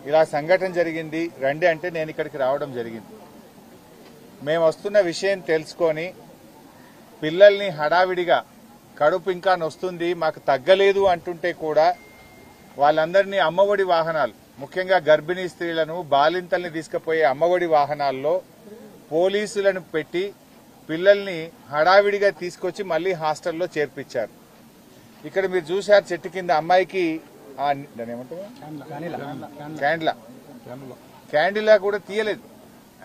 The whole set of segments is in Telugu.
ఇలా సంఘటన జరిగింది రండి అంటే నేను ఇక్కడికి రావడం జరిగింది. మేము వస్తున్న విషయం తెలుసుకొని పిల్లల్ని హడావిడిగా కడుపు ఇంకా నొస్తుంది మాకు తగ్గలేదు అంటుంటే కూడా వాళ్ళందరినీ అమ్మఒడి వాహనాలు, ముఖ్యంగా గర్భిణీ స్త్రీలను బాలింతల్ని తీసుకుపోయే అమ్మఒడి వాహనాల్లో పోలీసులను పెట్టి పిల్లల్ని హడావిడిగా తీసుకొచ్చి మళ్లీ హాస్టల్లో చేర్పించారు. ఇక్కడ మీరు చూశారు చెట్టు కింద అమ్మాయికి క్యాండిలా కూడా తీయలేదు.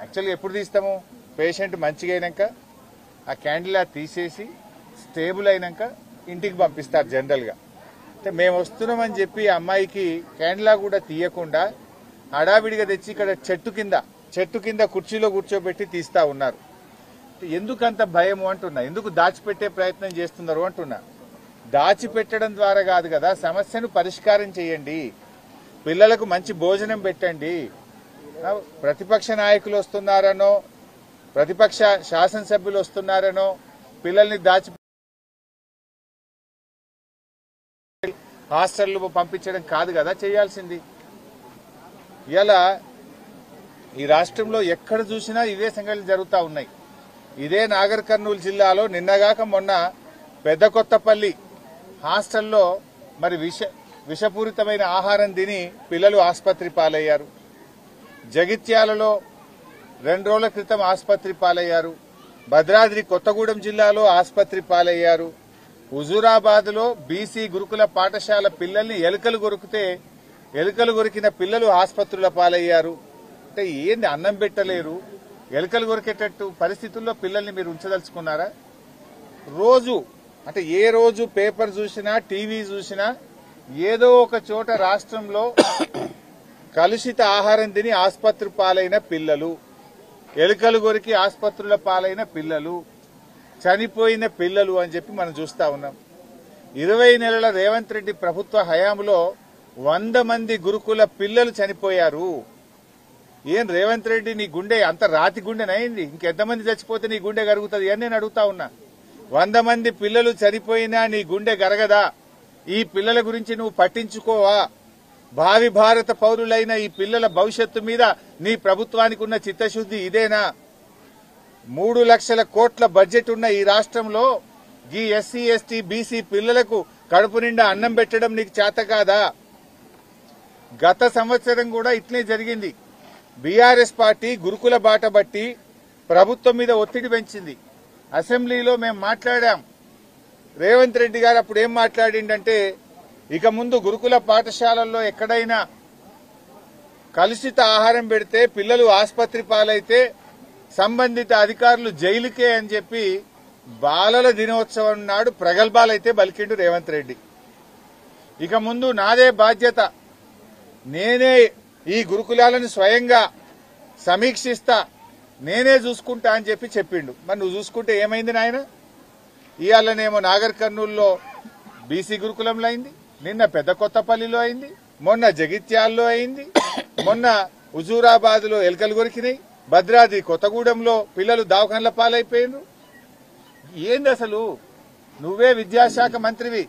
యాక్చువల్గా ఎప్పుడు తీస్తాము? పేషెంట్ మంచిగా అయినాక ఆ క్యాండిలా తీసేసి స్టేబుల్ అయినాక ఇంటికి పంపిస్తారు జనరల్గా. అంటే మేము వస్తున్నామని చెప్పి అమ్మాయికి క్యాండిలా కూడా తీయకుండా హడావిడిగా తెచ్చి ఇక్కడ చెట్టు కింద కుర్చీలో కూర్చోబెట్టి తీస్తా ఉన్నారు. ఎందుకంత భయము అంటున్నా, ఎందుకు దాచిపెట్టే ప్రయత్నం చేస్తున్నారు అంటున్నా. దాచిపెట్టడం ద్వారా కాదు కదా, సమస్యను పరిష్కారం చేయండి, పిల్లలకు మంచి భోజనం పెట్టండి. ప్రతిపక్ష నాయకులు వస్తున్నారనో ప్రతిపక్ష శాసనసభ్యులు వస్తున్నారనో పిల్లల్ని హాస్టల్లో పంపించడం కాదు కదా చేయాల్సింది. ఇలా ఈ రాష్ట్రంలో ఎక్కడ చూసినా ఇవే సంఘటనలు జరుగుతూ ఉన్నాయి. ఇదే నాగర్ కర్నూలు జిల్లాలో నిన్నగాక మొన్న పెద్ద కొత్తపల్లి హాస్టల్లో మరి విషపూరితమైన ఆహారం తిని పిల్లలు ఆసుపత్రి పాలయ్యారు. జగిత్యాలలో 2 రోజుల క్రితం ఆసుపత్రి పాలయ్యారు. భద్రాద్రి కొత్తగూడెం జిల్లాలో ఆసుపత్రి పాలయ్యారు. హుజూరాబాద్ లో బీసీ గురుకుల పాఠశాల పిల్లల్ని ఎలుకలు కొరికిన పిల్లలు ఆసుపత్రుల పాలయ్యారు. అంటే ఏంది, అన్నం పెట్టలేరు, ఎలుకలు కొరికేటట్టు పరిస్థితుల్లో పిల్లల్ని మీరు ఉంచదలుచుకున్నారా? రోజు అంటే ఏ రోజు పేపర్ చూసినా టీవీ చూసినా ఏదో ఒక చోట రాష్ట్రంలో కలుషిత ఆహారం తిని ఆసుపత్రి పాలైన పిల్లలు, ఎలుకలు కొరికి ఆసుపత్రుల పాలైన పిల్లలు, చనిపోయిన పిల్లలు అని చెప్పి మనం చూస్తా ఉన్నాం. 20 నెలల రేవంత్ రెడ్డి ప్రభుత్వ హయాంలో 100 మంది గురుకుల పిల్లలు చనిపోయారు. ఏం రేవంత్ రెడ్డి, నీ గుండె అంత రాతి గుండెనైంది? ఇంకెంతమంది చచ్చిపోతే నీ గుండె కరుగుతుంది అని నేను అడుగుతా ఉన్నా. 100 మంది పిల్లలు చనిపోయినా నీ గుండె గరగదా? ఈ పిల్లల గురించి నువ్వు పట్టించుకోవా? భావి భారత పౌరులైన ఈ పిల్లల భవిష్యత్తు మీద నీ ప్రభుత్వానికి ఉన్న చిత్తశుద్ది ఇదేనా? 3 లక్షల కోట్ల బడ్జెట్ ఉన్న ఈ రాష్ట్రంలో ఈ ఎస్సీ ఎస్టీ బీసీ పిల్లలకు కడుపు నిండా అన్నం పెట్టడం నీకు చేత కాదా? గత సంవత్సరం కూడా ఇట్లే జరిగింది. బీఆర్ఎస్ పార్టీ గురుకుల బాట బట్టి ప్రభుత్వం మీద ఒత్తిడి పెంచింది. అసెంబ్లీలో మేము మాట్లాడాం. రేవంత్ రెడ్డి గారు అప్పుడు ఏం మాట్లాడిండంటే, ఇక ముందు గురుకుల పాఠశాలల్లో ఎక్కడైనా కలుషిత ఆహారం పెడితే పిల్లలు ఆసుపత్రి పాలైతే సంబంధిత అధికారులు జైలుకే అని చెప్పి బాలల దినోత్సవం నాడు ప్రగల్భాలైతే బలికిండు రేవంత్ రెడ్డి. ఇక ముందు నాదే బాధ్యత, నేనే ఈ గురుకులాలను స్వయంగా సమీక్షిస్తా, నేనే చూసుకుంటా అని చెప్పి చెప్పిండు. మరి నువ్వు చూసుకుంటే ఏమైంది నాయన? ఇవాళనేమో నాగర్ కర్నూలులో బీసీ గురుకులంలో అయింది, నిన్న పెద్ద కొత్తపల్లిలో అయింది, మొన్న జగిత్యాల్లో అయింది, మొన్న హుజూరాబాద్ లో ఎలుకలు కొరికినాయి, భద్రాద్రి కొత్తగూడెంలో పిల్లలు దవాఖాన్ల పాలైపోయినారు. ఏంది అసలు? నువ్వే విద్యాశాఖ మంత్రివి,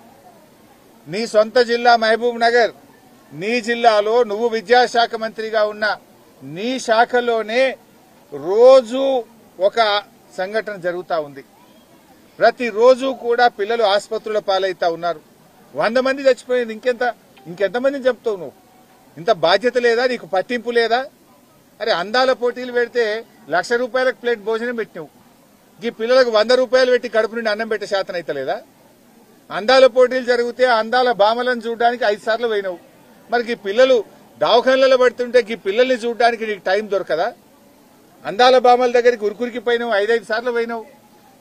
నీ సొంత జిల్లా మహబూబ్ నగర్, నీ జిల్లాలో నువ్వు విద్యాశాఖ మంత్రిగా ఉన్న నీ శాఖలోనే రోజు ఒక సంఘటన జరుగుతూ ఉంది. ప్రతిరోజు కూడా పిల్లలు ఆసుపత్రుల పాలైతా ఉన్నారు. 100 మంది చచ్చిపోయింది. ఇంకెంతమందిని చెప్తావు నువ్వు? ఇంత బాధ్యత లేదా నీకు? పట్టింపు లేదా? అరే అందాల పోటీలు పెడితే ₹1,00,000 ప్లేట్ భోజనం పెట్టినావు. ఈ పిల్లలకు 100 రూపాయలు పెట్టి కడుపు నుండి అన్నం పెట్టే శాతం అయితే లేదా? అందాల పోటీలు జరిగితే అందాల భామలను చూడడానికి 5 సార్లు పోయినావు. మరి ఈ పిల్లలు దవాఖాన్లలో పడుతుంటే ఈ పిల్లల్ని చూడడానికి నీకు టైం దొరకదా? అందాల భామల దగ్గరికి ఉరుకురికి పోయినావు, 5 సార్లు పోయినావు.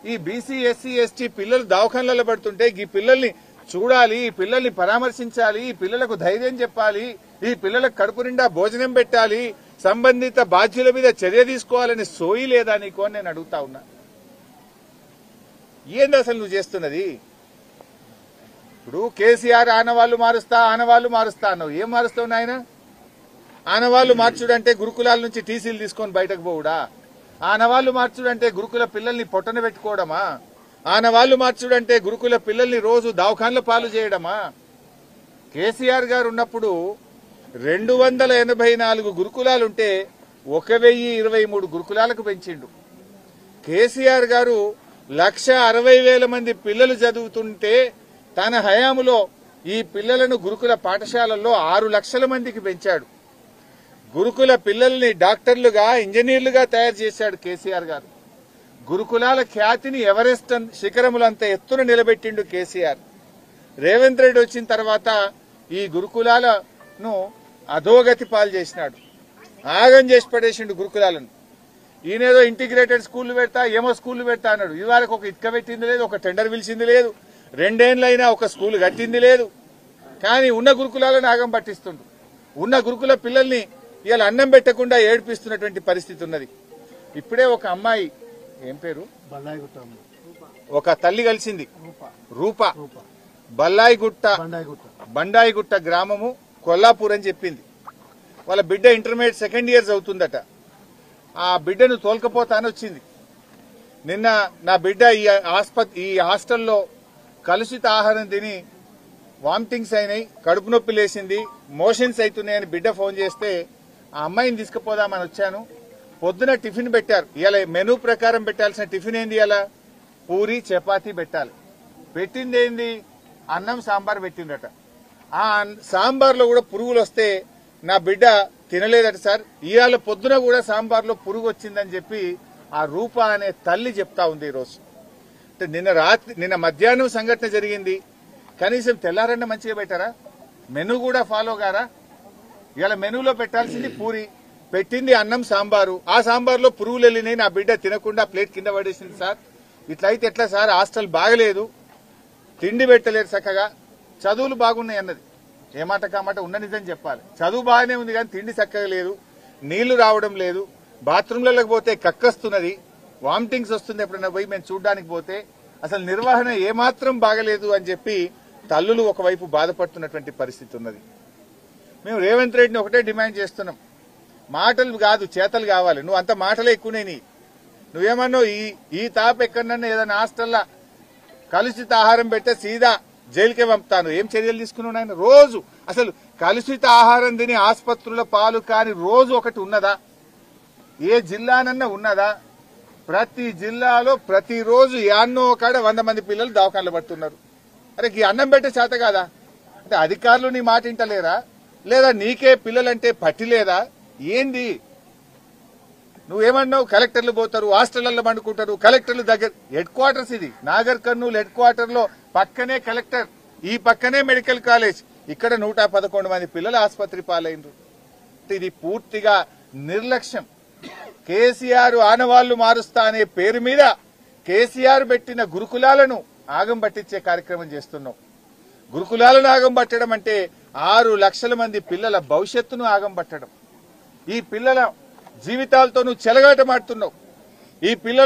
ఈ బీసీ ఎస్సీ ఎస్టీ పిల్లలు దవాఖాన్లలో పడుతుంటే ఈ పిల్లల్ని చూడాలి, ఈ పిల్లల్ని పరామర్శించాలి, ఈ పిల్లలకు ధైర్యం చెప్పాలి, ఈ పిల్లలకు కడుపు నిండా భోజనం పెట్టాలి, సంబంధిత బాధ్యుల మీద చర్య తీసుకోవాలని సోయి లేదా నీకు అని నేను అడుగుతా ఉన్నా. ఏంది అసలు నువ్వు చేస్తున్నది? ఇప్పుడు కేసీఆర్ ఆనవాళ్లు మారుస్తా అన్నావు. ఏం మారుస్తావు నాయన? ఆనవాళ్లు మార్చుడంటే గురుకులాల నుంచి టీసీలు తీసుకొని బయటకు పోవుడా? ఆనవాళ్లు మార్చుడంటే గురుకుల పిల్లల్ని పొట్టన పెట్టుకోవడమా? ఆనవాళ్లు మార్చుడంటే గురుకుల పిల్లల్ని రోజు దవాఖాన్ల పాలు చేయడమా? కేసీఆర్ గారు ఉన్నప్పుడు 284 గురుకులాలుంటే 1023 గురుకులాలకు పెంచిండు. కేసీఆర్ గారు 1,60,000 మంది పిల్లలు చదువుతుంటే తన హయాంలో ఈ పిల్లలను గురుకుల పాఠశాలల్లో 6 లక్షల మందికి పెంచాడు. గురుకుల పిల్లల్ని డాక్టర్లుగా, ఇంజనీర్లుగా తయారు చేశాడు కేసీఆర్ గారు. గురుకులాల ఖ్యాతిని ఎవరెస్ట్ శిఖరములంత ఎత్తున నిలబెట్టిండు కేసీఆర్. రేవంత్ రెడ్డి వచ్చిన తర్వాత ఈ గురుకులాలను అధోగతి పాలు చేసినాడు. ఆగం చేసి పడేసిండు గురుకులాలను. ఈయనేదో ఇంటిగ్రేటెడ్ స్కూళ్లు పెడతా, ఏమో స్కూళ్లు పెడతా అన్నాడు. ఇవాళ ఒక ఇటుక పెట్టింది లేదు, ఒక టెండర్ పిలిచింది లేదు, 2 ఏళ్లైనా ఒక స్కూల్ కట్టింది లేదు. కానీ ఉన్న గురుకులాలను ఆగం పట్టిస్తుండు. ఉన్న గురుకుల పిల్లల్ని ఇవాళ అన్నం పెట్టకుండా ఏడిపిస్తున్నటువంటి పరిస్థితి ఉన్నది. ఇప్పుడే ఒక అమ్మాయి, ఏం పేరు, ఒక తల్లి కలిసింది, రూప, బండాయిగుట్ట గ్రామము, కొల్లాపూర్ అని చెప్పింది. వాళ్ళ బిడ్డ ఇంటర్మీడియట్ 2nd ఇయర్ అవుతుందట. ఆ బిడ్డను తోలుకపోతానని వచ్చింది. నిన్న నా బిడ్డ ఈ హాస్టల్లో కలుషిత ఆహారం తిని వామిటింగ్స్ అయినాయి, కడుపు నొప్పి లేసింది, మోషన్స్ అవుతున్నాయని బిడ్డ ఫోన్ చేస్తే ఆ అమ్మాయిని తీసుకుపోదామని వచ్చాను. పొద్దున టిఫిన్ పెట్టారు. ఇవాళ మెనూ ప్రకారం పెట్టాల్సిన టిఫిన్ ఏంది? ఇలా పూరి చపాతీ పెట్టాలి. పెట్టింది ఏంది? అన్నం సాంబార్ పెట్టిందట. ఆ సాంబార్లో కూడా పురుగులు వస్తే నా బిడ్డ తినలేదట సార్. ఇవాళ పొద్దున కూడా సాంబార్లో పురుగు వచ్చిందని చెప్పి ఆ రూప అనే తల్లి చెప్తా ఉంది ఈరోజు. అంటే నిన్న మధ్యాహ్నం సంఘటన జరిగింది. కనీసం తెల్లారన్న మంచిగా పెట్టారా? మెనూ కూడా ఫాలో గారా? ఇవాళ మెనూలో పెట్టాల్సింది పూరి, పెట్టింది అన్నం సాంబారు. ఆ సాంబార్లో పురుగులు వెళ్ళినాయి, నా బిడ్డ తినకుండా ప్లేట్ కింద పడేసింది సార్. ఇట్లయితే ఎట్లా సార్? హాస్టల్ బాగలేదు, తిండి పెట్టలేరు చక్కగా, చదువులు బాగున్నాయి అన్నది. ఏమాట కామాట ఉన్న నిజం చెప్పాలి. చదువు బాగానే ఉంది కానీ తిండి చక్కగా లేదు, నీళ్లు రావడం లేదు, బాత్రూంలకు పోతే కక్కస్తున్నది, వామిటింగ్స్ వస్తుంది. ఎప్పుడైనా పోయి మేము చూడడానికి పోతే అసలు నిర్వహణ ఏమాత్రం బాగలేదు అని చెప్పి తల్లులు ఒకవైపు బాధపడుతున్నటువంటి పరిస్థితి ఉన్నది. మేము రేవంత్ రెడ్డిని ఒకటే డిమాండ్ చేస్తున్నాం, మాటలు కాదు చేతలు కావాలి. నువ్వు అంత మాటలే ఎక్కువనే నీ. నువ్వేమన్నావు, ఈ తాప ఎక్కడన్నా ఏదైనా హాస్టల్లా కలుషిత ఆహారం పెడితే సీదా జైలుకే పంపుతాను. ఏం చర్యలు తీసుకున్నావు ఆయన? రోజు అసలు కలుషిత ఆహారం తిని ఆసుపత్రుల పాలు కాని రోజు ఒకటి ఉన్నదా? ఏ జిల్లానన్నా ఉన్నదా? ప్రతి జిల్లాలో ప్రతిరోజు యాన్నో కాడ 100 మంది పిల్లలు దవాఖానలు పడుతున్నారు. అరే ఈ అన్నం పెట్టే చేత కాదా? అంటే అధికారులు నీ మాట వింటలేరా? లేదా నీకే పిల్లలంటే పట్టి లేదా? ఏంది? నువ్వేమన్నావు? కలెక్టర్లు పోతారు, హాస్టళ్లలో పండుకుంటారు, కలెక్టర్లు దగ్గర. హెడ్ క్వార్టర్స్ ఇది, నాగర్ కర్నూలు హెడ్ క్వార్టర్ లో పక్కనే కలెక్టర్, ఈ పక్కనే మెడికల్ కాలేజ్. ఇక్కడ 111 మంది పిల్లలు ఆసుపత్రి పాలైనరు. ఇది పూర్తిగా నిర్లక్ష్యం. కేసీఆర్ ఆనవాళ్లు మారుస్తా అనే పేరు మీద కేసీఆర్ పెట్టిన గురుకులాలను ఆగం పట్టించే కార్యక్రమం చేస్తున్నాం. గురుకులాలను ఆగం పట్టడం అంటే 6 లక్షల మంది పిల్లల భవిష్యత్తును ఆగం పట్టడం. ఈ పిల్లల జీవితాలతో నువ్వు చెలగాటమాడుతున్నావు. ఈ పిల్లలు